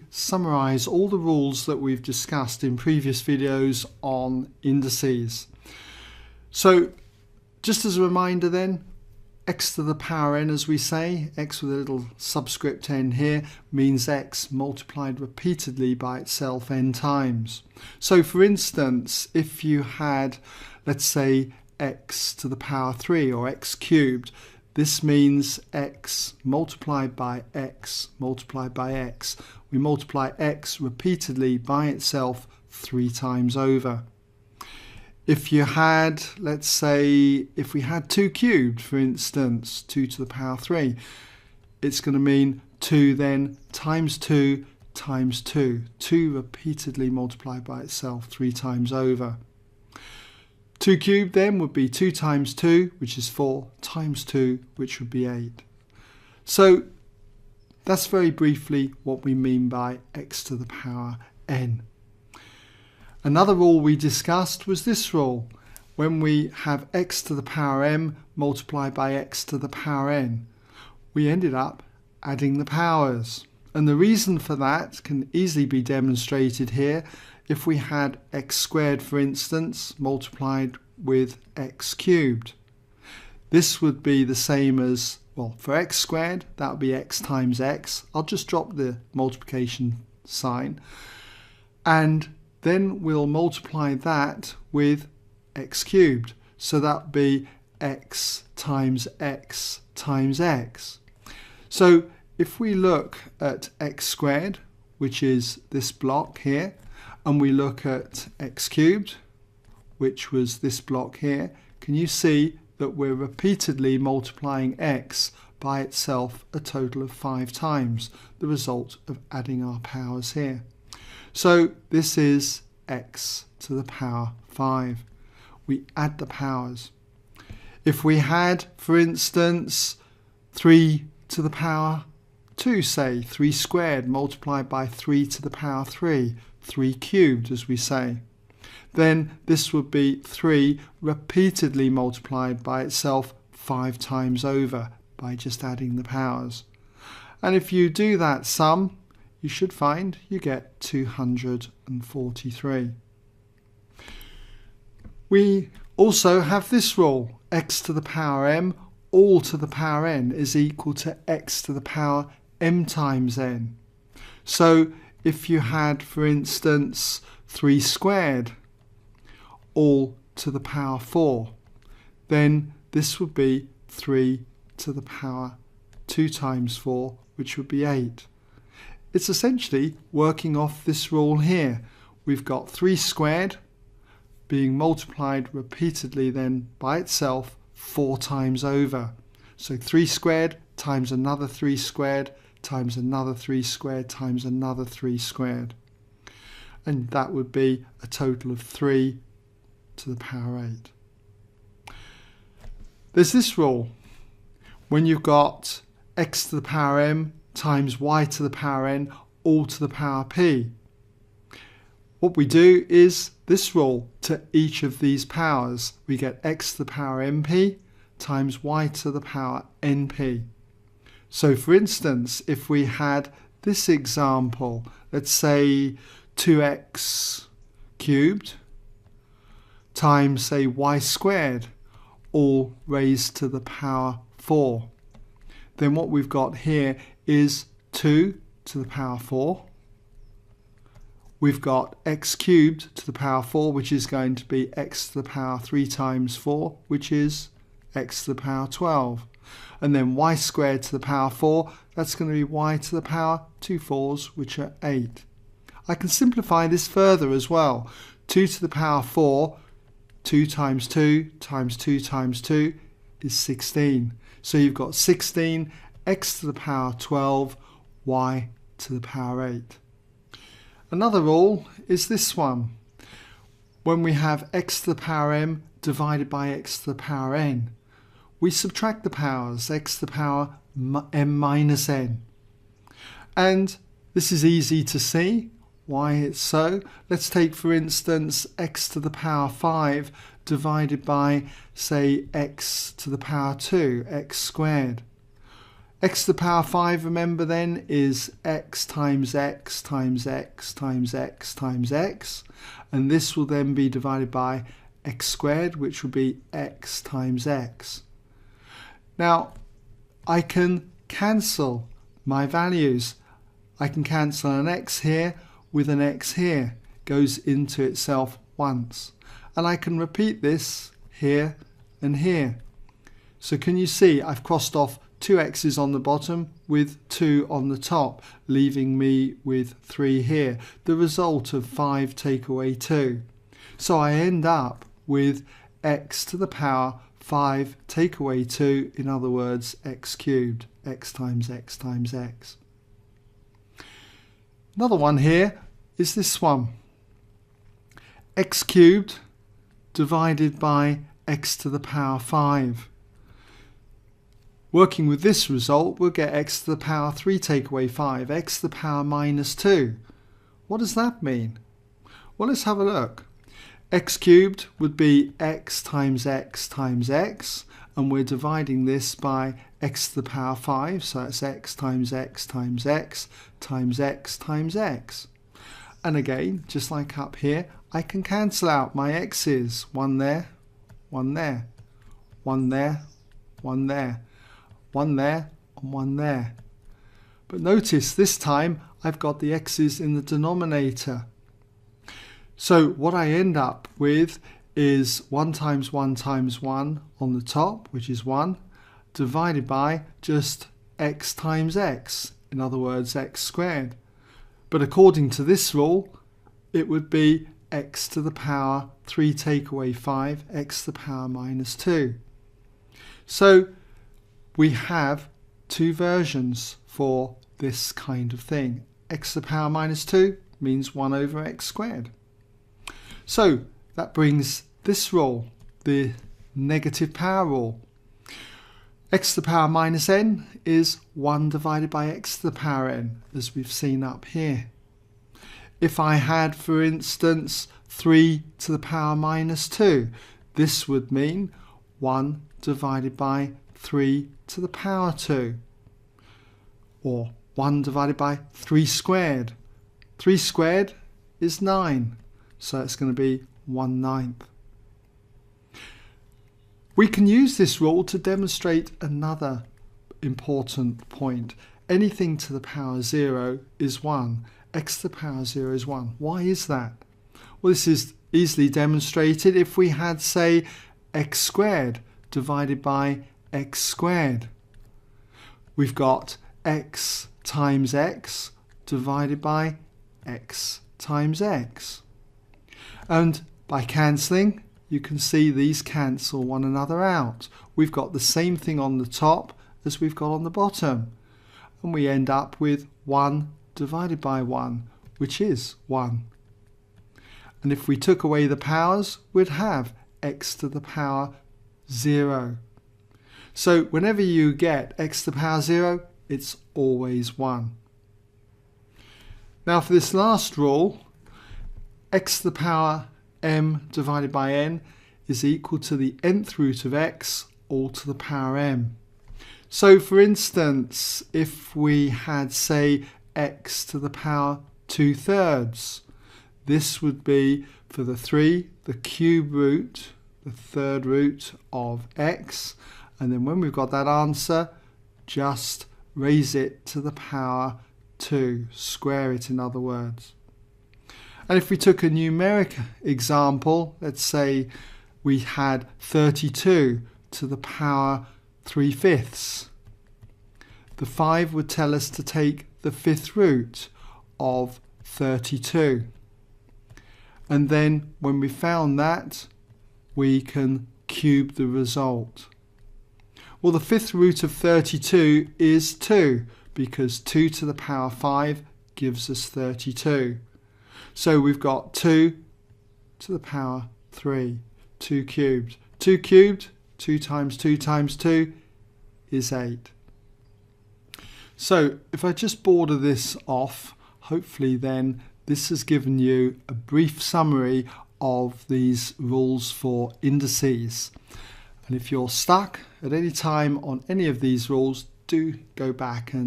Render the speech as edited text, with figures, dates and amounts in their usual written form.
Summarize all the rules that we've discussed in previous videos on indices. So just as a reminder then, x to the power n, as we say, x with a little subscript n here, means x multiplied repeatedly by itself n times. So for instance, if you had, let's say, x to the power 3 or x cubed, this means x multiplied by x multiplied by x. We multiply x repeatedly by itself 3 times over. If you had, let's say, if we had 2 cubed, for instance, 2 to the power 3, it's going to mean 2 then times 2 times 2. 2 repeatedly multiplied by itself 3 times over. 2 cubed then would be 2 times 2, which is 4, times 2, which would be 8. So that's very briefly what we mean by x to the power n. Another rule we discussed was this rule. When we have x to the power m multiplied by x to the power n, we ended up adding the powers. And the reason for that can easily be demonstrated here. If we had x squared, for instance, multiplied with x cubed, this would be the same as, well, for x squared, that would be x times x. I'll just drop the multiplication sign. And then we'll multiply that with x cubed. So that would be x times x times x. So if we look at x squared, which is this block here, and we look at x cubed, which was this block here, can you see that we're repeatedly multiplying x by itself a total of 5 times, the result of adding our powers here. So this is x to the power 5. We add the powers. If we had, for instance, 3 to the power 2, say, 3 squared multiplied by 3 to the power 3, 3 cubed as we say, then this would be 3 repeatedly multiplied by itself 5 times over by just adding the powers. And if you do that sum, you should find you get 243. We also have this rule, x to the power m all to the power n is equal to x to the power m times n. So if you had, for instance, 3 squared all to the power 4, then this would be 3 to the power 2 times 4, which would be 8. It's essentially working off this rule here. We've got 3 squared being multiplied repeatedly then by itself 4 times over. So 3 squared times another 3 squared times another 3 squared times another 3 squared. And that would be a total of 3 to the power 8. There's this rule. When you've got x to the power m times y to the power n all to the power p, what we do is this rule to each of these powers. We get x to the power mp times y to the power np. So for instance, if we had this example, let's say 2x cubed times, say, y squared, all raised to the power 4, then what we've got here is 2 to the power 4. We've got x cubed to the power 4, which is going to be x to the power 3 times 4, which is x to the power 12. And then y squared to the power 4, that's going to be y to the power 2 4s, which are 8. I can simplify this further as well. 2 to the power 4, 2 times 2 times 2 times 2 is 16. So you've got 16, x to the power 12, y to the power 8. Another rule is this one. When we have x to the power m divided by x to the power n, we subtract the powers, x to the power m minus n. And this is easy to see why it's so. Let's take, for instance, x to the power 5 divided by, say, x to the power 2, x squared. X to the power 5, remember then, is x times x times x times x times x. And this will then be divided by x squared, which will be x times x. Now, I can cancel my values. I can cancel an x here with an x here. Goes into itself once. And I can repeat this here and here. So can you see I've crossed off 2 x's on the bottom with 2 on the top, leaving me with 3 here. The result of 5 take away 2. So I end up with x to the power 5 take away 2, in other words x cubed, x times x times x. Another one here is this one. X cubed divided by x to the power 5. Working with this result, we'll get x to the power 3 take away 5, x to the power minus 2. What does that mean? Well, let's have a look. X cubed would be x times x times x, and we're dividing this by x to the power 5, so that's x times x times x times x times x. And again, just like up here, I can cancel out my x's. 1 there, 1 there, 1 there, 1 there, 1 there, and 1 there. But notice this time I've got the x's in the denominator. So what I end up with is 1 times 1 times 1 on the top, which is 1, divided by just x times x, in other words x squared. But according to this rule, it would be x to the power 3 take away 5, x to the power minus 2. So we have 2 versions for this kind of thing. X to the power minus 2 means 1 over x squared. So that brings this rule, the negative power rule. X to the power minus n is 1 divided by x to the power n, as we've seen up here. If I had, for instance, 3 to the power minus 2, this would mean 1 divided by 3 to the power 2. Or 1 divided by 3 squared. 3 squared is 9, so it's going to be 1/9. We can use this rule to demonstrate another important point. Anything to the power 0 is 1. X to the power 0 is 1. Why is that? Well, this is easily demonstrated if we had, say, x squared divided by x squared. We've got x times x divided by x times x. And by cancelling, you can see these cancel one another out. We've got the same thing on the top as we've got on the bottom. And we end up with 1 divided by 1, which is 1. And if we took away the powers, we'd have x to the power 0. So whenever you get x to the power 0, it's always 1. Now for this last rule, x to the power m divided by n is equal to the nth root of x all to the power m. So for instance, if we had, say, x to the power 2/3, this would be for the 3, the cube root, the third root of x, and then when we've got that answer, just raise it to the power 2, square it in other words. And if we took a numeric example, let's say we had 32 to the power 3/5. The 5 would tell us to take the 5th root of 32. And then when we found that, we can cube the result. Well, the 5th root of 32 is 2, because 2 to the power 5 gives us 32. So we've got 2 to the power 3, 2 cubed. 2 cubed, 2 times 2 times 2 is 8. So if I just border this off, hopefully then this has given you a brief summary of these rules for indices. And if you're stuck at any time on any of these rules, do go back and